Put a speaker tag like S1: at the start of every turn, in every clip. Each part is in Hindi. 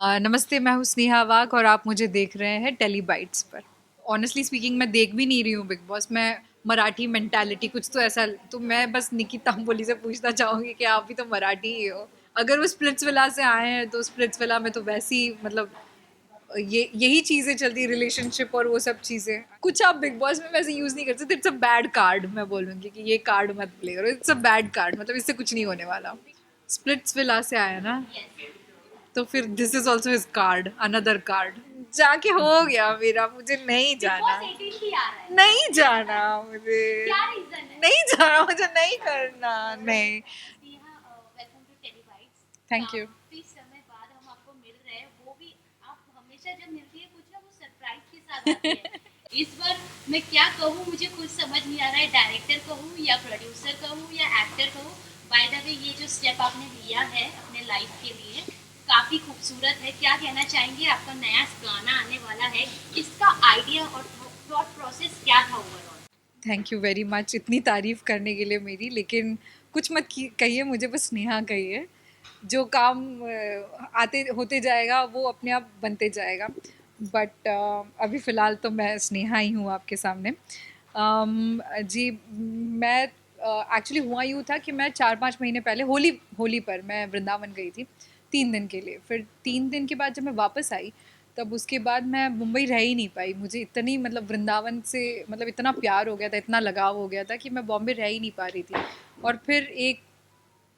S1: नमस्ते, मैं हूँ स्नेहा वाघ और आप मुझे देख रहे हैं टेली बाइट्स पर। ऑनेस्टली स्पीकिंग मैं देख भी नहीं रही हूँ बिग बॉस। मैं मराठी मेंटालिटी कुछ तो ऐसा, तो मैं बस निकी तांबोली से पूछना चाहूँगी कि आप भी तो मराठी ही हो। अगर वो स्प्लिट्सविला से आए हैं तो स्प्लिट्सविला में तो वैसी मतलब ये यही चीज़ें चलती, रिलेशनशिप और वो सब चीज़ें कुछ आप बिग बॉस में वैसे यूज़ नहीं कर सकते। इट्स अ बैड कार्ड, मैं बोलूँगी कि ये कार्ड मत प्ले करो। इट्स अ बैड कार्ड, मतलब इससे कुछ नहीं होने वाला। स्प्लिट्सविला से आया ना, तो फिर this is also his card, another card. जाके हो गया मेरा, मुझे नहीं जाना। नहीं जाना मुझे, नहीं जाना मुझे, नहीं करना, नहीं। Thank you.
S2: समय बाद हम आपको मिल रहे हैं, वो भी आप हमेशा जब मिलती है कुछ ना कुछ सरप्राइज के साथ आती है। इस बार मैं क्या कहूँ मुझे कुछ समझ नहीं आ रहा है, डायरेक्टर कहूँ या प्रोड्यूसर कहूँ या एक्टर कहूँ। बाय द वे ये जो स्टेप आपने लिया है अपने लाइफ के लिए काफी खूबसूरत है। क्या कहना चाहेंगे, आपका नया गाना आने वाला है, इसका आइडिया और थॉट प्रोसेस क्या था overall?
S1: Thank you very much इतनी तारीफ करने के लिए मेरी, लेकिन कुछ मत कहिए मुझे, बस स्नेहा कहिए। जो काम आते होते जाएगा वो अपने आप बनते जाएगा। बट अभी फ़िलहाल तो मैं स्नेहा ही हूँ आपके सामने। जी, मैं एक्चुअली हुआ यूँ था कि मैं 4-5 महीने पहले होली होली पर मैं वृंदावन गई थी 3 दिन के लिए। फिर 3 दिन के बाद जब मैं वापस आई, तब उसके बाद मैं मुंबई रह ही नहीं पाई। मुझे इतनी मतलब वृंदावन से मतलब इतना प्यार हो गया था, इतना लगाव हो गया था कि मैं बॉम्बे रह ही नहीं पा रही थी। और फिर एक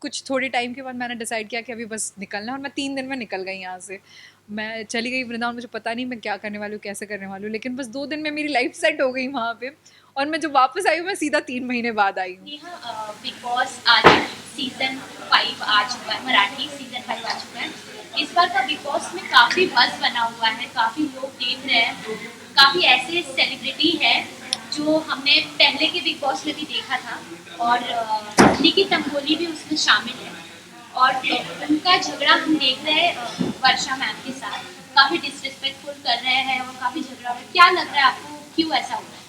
S1: कुछ थोड़े टाइम के बाद मैंने डिसाइड किया कि अभी बस निकलना है, और मैं 3 दिन में निकल गई यहाँ से। मैं चली गई वृंदावन, मुझे पता नहीं मैं क्या करने वाली हूँ, कैसे करने वाली हूँ, लेकिन बस 2 दिन में मेरी लाइफ सेट हो गई वहाँ पे। और मैं जब वापस आई हूँ, मैं सीधा 3 महीने बाद आई हूँ।
S2: बिग बॉस आज सीजन 5 आ चुका है, मराठी सीजन 5 आ चुका है। इस बार का बिग बॉस में काफी बज़ बना हुआ है, काफी लोग देख रहे हैं, काफी ऐसे सेलिब्रिटी है जो हमने पहले के बिग बॉस में भी देखा था। और निकी तंबोली भी उसमें शामिल है। और उनका झगड़ा हम देख रहे हैं वर्षा मैम के साथ, काफी डिसरिस्पेक्टफुल कर रहे हैं और काफी झगड़ा हो रहा है। क्या लग रहा है आपको, क्यों ऐसा हो रहा है?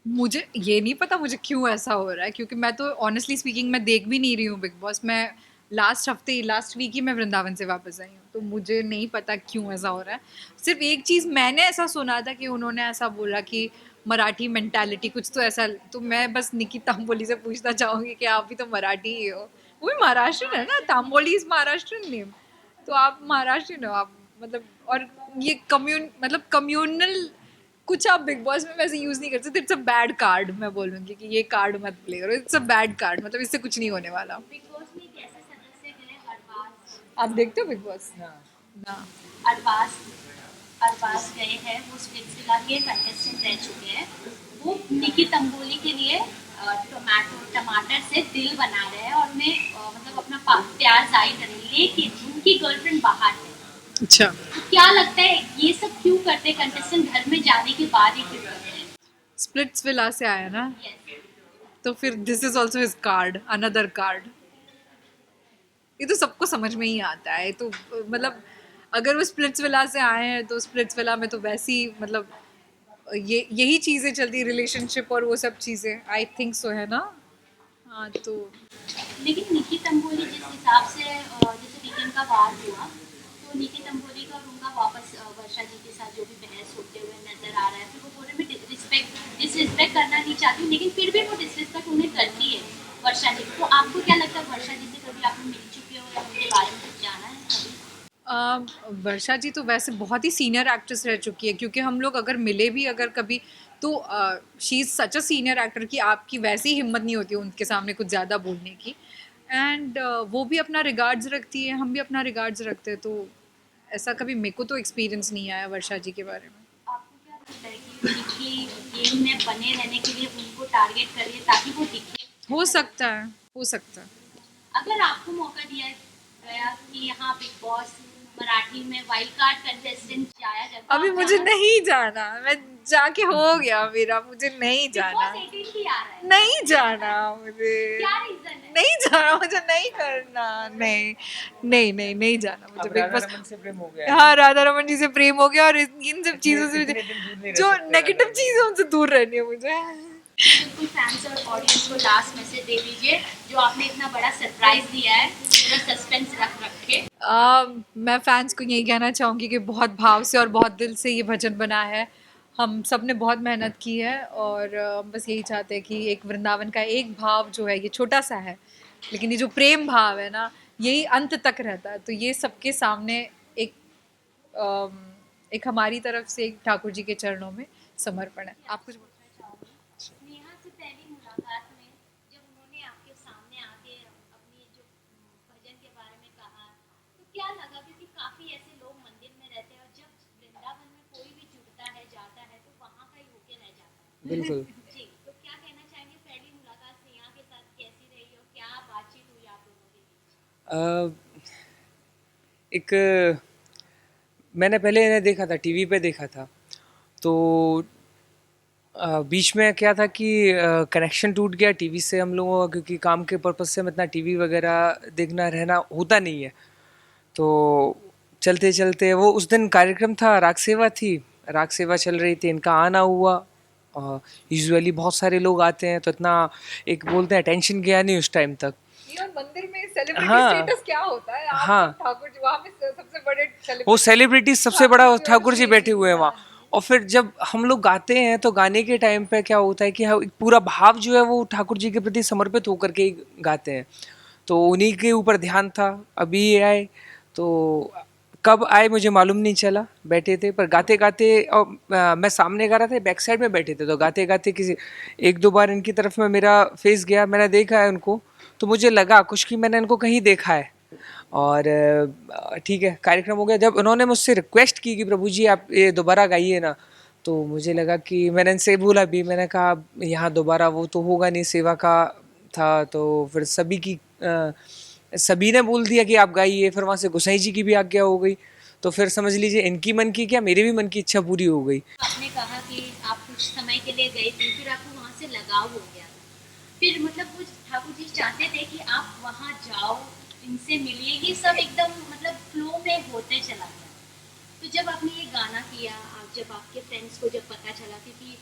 S1: मुझे ये नहीं पता मुझे क्यों ऐसा हो रहा है, क्योंकि मैं तो ऑनेस्टली स्पीकिंग मैं देख भी नहीं रही हूँ बिग बॉस। मैं लास्ट वीक ही मैं वृंदावन से वापस आई हूँ, तो मुझे नहीं पता क्यों ऐसा हो रहा है। सिर्फ एक चीज़ मैंने ऐसा सुना था कि उन्होंने ऐसा बोला कि मराठी मेंटालिटी कुछ तो ऐसा, तो मैं बस निकी तांबोली से पूछना चाहूँगी कि आप भी तो मराठी ही हो। वो भी महाराष्ट्र है ना, तांबोली इज महाराष्ट्र नेम। तो आप महाराष्ट्र हो आप, मतलब। और ये कम्युनल कुछ आप बिग बॉस में वैसे यूज नहीं कर सकते। इट्स अ बैड कार्ड, मैं बोलूँगी कि ये कार्ड मत प्ले करो। इट्स अ बैड कार्ड, मतलब इससे कुछ नहीं होने वाला।
S2: बिग बॉस में एक ऐसे सदस्य गए अरबाज।
S1: आप देखते हो बिग बॉस ना?
S2: अरबाज अरबाज गए हैं, वो स्पिट्सविला के कंटेस्टेंट रह चुके हैं। वो निकी तंबोली के लिए टमाटर से दिल बना रहे हैं और उन्हें मतलब अपना प्यार जाहिर कर रहे हैं, लेकिन उनकी गर्लफ्रेंड बाहर है।
S1: अच्छा।
S2: तो क्या लगता है ये सब क्यों करते हैं, कंटेस्टेंट घर में जाने के बाद ही क्यों करते हैं?
S1: स्प्लिट्स विला से आया ना,
S2: Yes.
S1: तो फिर this is also his card, another card. ये तो सबको समझ में ही आता है। तो मतलब अगर वो स्प्लिट्स विला से आए हैं तो स्प्लिट्स विला में तो वैसी मतलब ये यही चीज़ें चलती, रिलेशनशिप और वो सब चीज़ें, आई थिंक सो, है ना? हाँ तो
S2: लेकिन निकी तंबोली जिस हिसाब से जैसे वीकेंड का वार हुआ, तो निकी तंबोली का और उनका वापस वर्षा जी के साथ जो भी बहस होते हुए नजर आ रहा है, फिर वो थोड़े भी डिसरिस्पेक्ट करना नहीं चाहती, लेकिन फिर भी वो डिसरिस्पेक्ट उन्हें करती है वर्षा जी। तो आपको क्या लगता है, वर्षा जी से कभी आपने मिल चुके हो या उनके बारे में कुछ जाना है कभी?
S1: वर्षा जी तो वैसे बहुत ही सीनियर एक्ट्रेस रह चुकी है, क्योंकि हम लोग अगर मिले भी अगर कभी, तो she is such a senior actor कि आपकी वैसी हिम्मत नहीं होती उनके सामने कुछ ज़्यादा बोलने की। एंड वो भी अपना रिगार्ड्स रखती है, हम भी अपना रिगार्ड्स रखते हैं। तो ऐसा कभी मेरे को तो एक्सपीरियंस नहीं आया वर्षा जी के बारे में।
S2: आपको क्या लगता है कि निकी गेम में बने रहने के लिए उनको टारगेट करिए ताकि वो दिखे?
S1: हो
S2: ऐसा
S1: सकता है, हो सकता है।
S2: अगर आपको मौका दिया गया कि यहाँ बिग बॉस मराठी में वाइल्ड कार्ड कंटेस्टेंट जाया जाए, तो
S1: अभी
S2: आप
S1: मुझे
S2: जाना?
S1: नहीं जाना, मैं जाके हो गया मेरा, मुझे नहीं
S2: बिग
S1: जाना।
S2: बॉस 18 भी आ रहा है,
S1: नहीं जाना मुझे,
S2: क्या रीजन है?
S1: नहीं जाना मुझे, नहीं करना, नहीं, नहीं, नहीं, नहीं जाना मुझे
S3: अब
S1: बिग
S3: राधा
S1: बॉस।
S3: रमन से प्रेम हो गया है,
S1: हाँ, राधा रमन जी से प्रेम हो गया, और इन सब
S3: इसलिए
S1: चीज़ों से
S3: इतने दिन दूर नहीं रह
S1: जो
S3: सकते राधा
S1: नेगेटिव
S3: रमन
S1: चीज़
S3: जी।
S1: है उनसे दूर रहनी है मुझे।
S2: बिल्कुल फैंस और ऑडियंस को लास्ट मैसेज दे दीजिए जो आपने इतना बड़ा सरप्राइज दिया है पूरा सस्पेंस रख रख के।
S1: मैं फैंस को यही कहना चाहूँगी कि बहुत भाव से और बहुत दिल से ये भजन बना है। हम सब ने बहुत मेहनत की है और बस यही चाहते हैं कि एक वृंदावन का एक भाव जो है ये छोटा सा है, लेकिन ये जो प्रेम भाव है ना यही अंत तक रहता है। तो ये सबके सामने एक अम, एक हमारी तरफ से एक ठाकुर जी के चरणों में समर्पण है। आप कुछ
S2: नेहा से पहली मुलाकात में जब उन्होंने आपके सामने आके अपनी जो भजन के बारे में कहा तो क्या लगा, क्योंकि काफी ऐसे लोग मंदिर में रहते हैं और जब वृंदावन में कोई भी जुड़ता है जाता है तो वहाँ का ही होके रह जाता है।
S3: बिल्कुल।
S2: जी, तो क्या कहना चाहेंगे पहली मुलाकात नेहा के साथ कैसी रही और क्या बातचीत हुई आप दोनों के बीच?
S3: एक मैंने पहले इन्हें देखा था, टीवी पे देखा था, तो बीच में क्या था कि कनेक्शन टूट गया टीवी से हम लोगों का, क्योंकि काम के पर्पज़ से हम इतना टीवी वगैरह देखना रहना होता नहीं है। तो चलते चलते वो उस दिन कार्यक्रम था, राग सेवा थी, राग सेवा चल रही थी, इनका आना हुआ। यूजुअली बहुत सारे लोग आते हैं तो इतना एक बोलते हैं टेंशन गया नहीं उस टाइम तक।
S1: ये और मंदिर में सेलिब्रिटी
S3: हाँ
S1: स्टेटस क्या होता है? आप
S3: हाँ,
S1: सब ठाकुर जी वहाँ पे सबसे बड़े
S3: वो
S1: सेलिब्रिटी
S3: सेलिब्रिटी सबसे
S1: ठाकुर
S3: बड़ा
S1: जी और
S3: ठाकुर जी
S1: श्री
S3: बैठे
S1: जी।
S3: हुए हैं वहाँ।
S1: हाँ
S3: और फिर जब हम लोग गाते हैं तो गाने के टाइम पे क्या होता है कि एक पूरा भाव जो है वो ठाकुर जी के प्रति समर्पित होकर के ही गाते हैं। तो उन्हीं के ऊपर ध्यान था। अभी ये आए तो कब आए मुझे मालूम नहीं चला, बैठे थे पर गाते गाते, और मैं सामने गा रहा था, बैक साइड में बैठे थे, तो गाते गाते किसी एक दो बार इनकी तरफ में मेरा फेस गया, मैंने देखा है उनको, तो मुझे लगा कुछ कि मैंने इनको कहीं देखा है। और ठीक है, कार्यक्रम हो गया। जब उन्होंने मुझसे रिक्वेस्ट की कि प्रभु जी आप ये दोबारा गाइए ना, तो मुझे लगा कि मैंने इनसे बोला भी, मैंने कहा यहाँ दोबारा वो तो होगा नहीं, सेवा का था। तो फिर सभी ने बोल दिया कि आप गाइए, फिर वहाँ से गोसाई जी की भी आज्ञा हो गई। तो फिर समझ लीजिए इनकी मन की क्या, मेरे भी मन की इच्छा पूरी हो गई।
S2: आपने कहा कि आप कुछ समय के लिए गए थे फिर आपको वहाँ से लगाव हो गया, फिर मतलब वो ठाकुर जी चाहते थे कि आप वहाँ जाओ, इनसे मिलिए, ये सब एकदम मतलब फ्लो में होते चला गया। तो जब आपने ये गाना किया, आप जब आपके फ्रेंड्स को जब पता चला, क्योंकि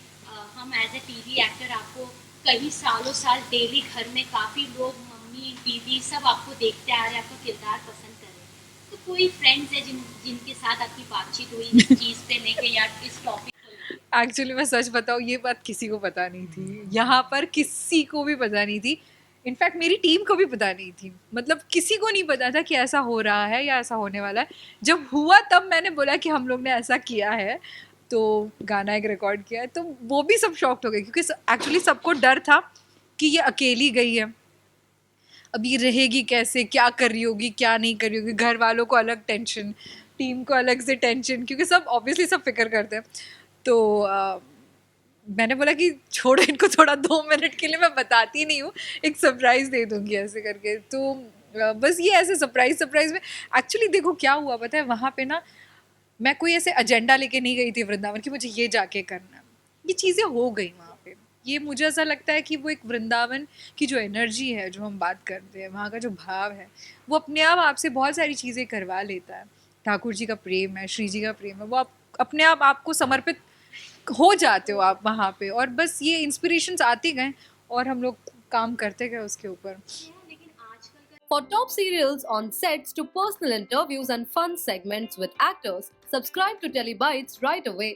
S2: हम एज ए टीवी एक्टर आपको कई सालों साल डेली घर में काफ़ी लोग मम्मी दीदी सब आपको देखते आ रहे हैं, आपका किरदार पसंद कर रहे हैं, तो कोई फ्रेंड्स है जिनके साथ आपकी बातचीत हुई इस चीज़ पे लेके या इस टॉपिक को लेके?
S1: एक्चुअली मैं सच बताऊँ ये बात किसी को पता नहीं थी, यहाँ पर किसी को भी पता नहीं थी। इनफैक्ट मेरी टीम को भी पता नहीं थी, मतलब किसी को नहीं पता था कि ऐसा हो रहा है या ऐसा होने वाला है। जब हुआ तब मैंने बोला कि हम लोग ने ऐसा किया है, तो गाना एक रिकॉर्ड किया है, तो वो भी सब शॉक्ड हो गए क्योंकि एक्चुअली सबको डर था कि ये अकेली गई है, अब ये रहेगी कैसे, क्या कर रही होगी क्या नहीं कर रही होगी, घर वालों को अलग टेंशन, टीम को अलग से टेंशन, क्योंकि सब ऑब्वियसली सब फिक्र करते हैं। तो मैंने बोला कि छोड़ो इनको, थोड़ा 2 मिनट के लिए मैं बताती नहीं हूँ, एक सरप्राइज़ दे दूँगी ऐसे करके। तो बस ये ऐसे सरप्राइज़ में एक्चुअली देखो क्या हुआ पता है, वहाँ पे ना मैं कोई ऐसे एजेंडा लेके नहीं गई थी वृंदावन कि मुझे ये जाके करना है। ये चीज़ें हो गई वहाँ पे। ये मुझे ऐसा लगता है कि वो एक वृंदावन की जो एनर्जी है, जो हम बात करते हैं, वहाँ का जो भाव है, वो अपने आप आपसे बहुत सारी चीज़ें करवा लेता है। ठाकुर जी का प्रेम है, श्री जी का प्रेम है, वो आप अपने आप आपको समर्पित हो जाते हो आप वहाँ पे, और बस ये इंस्पिरेशंस आते गए और हम लोग काम करते गए उसके ऊपर।
S2: लेकिन आजकल का
S4: For top serials on sets to personal interviews and fun segments with actors, subscribe to Telebytes right away.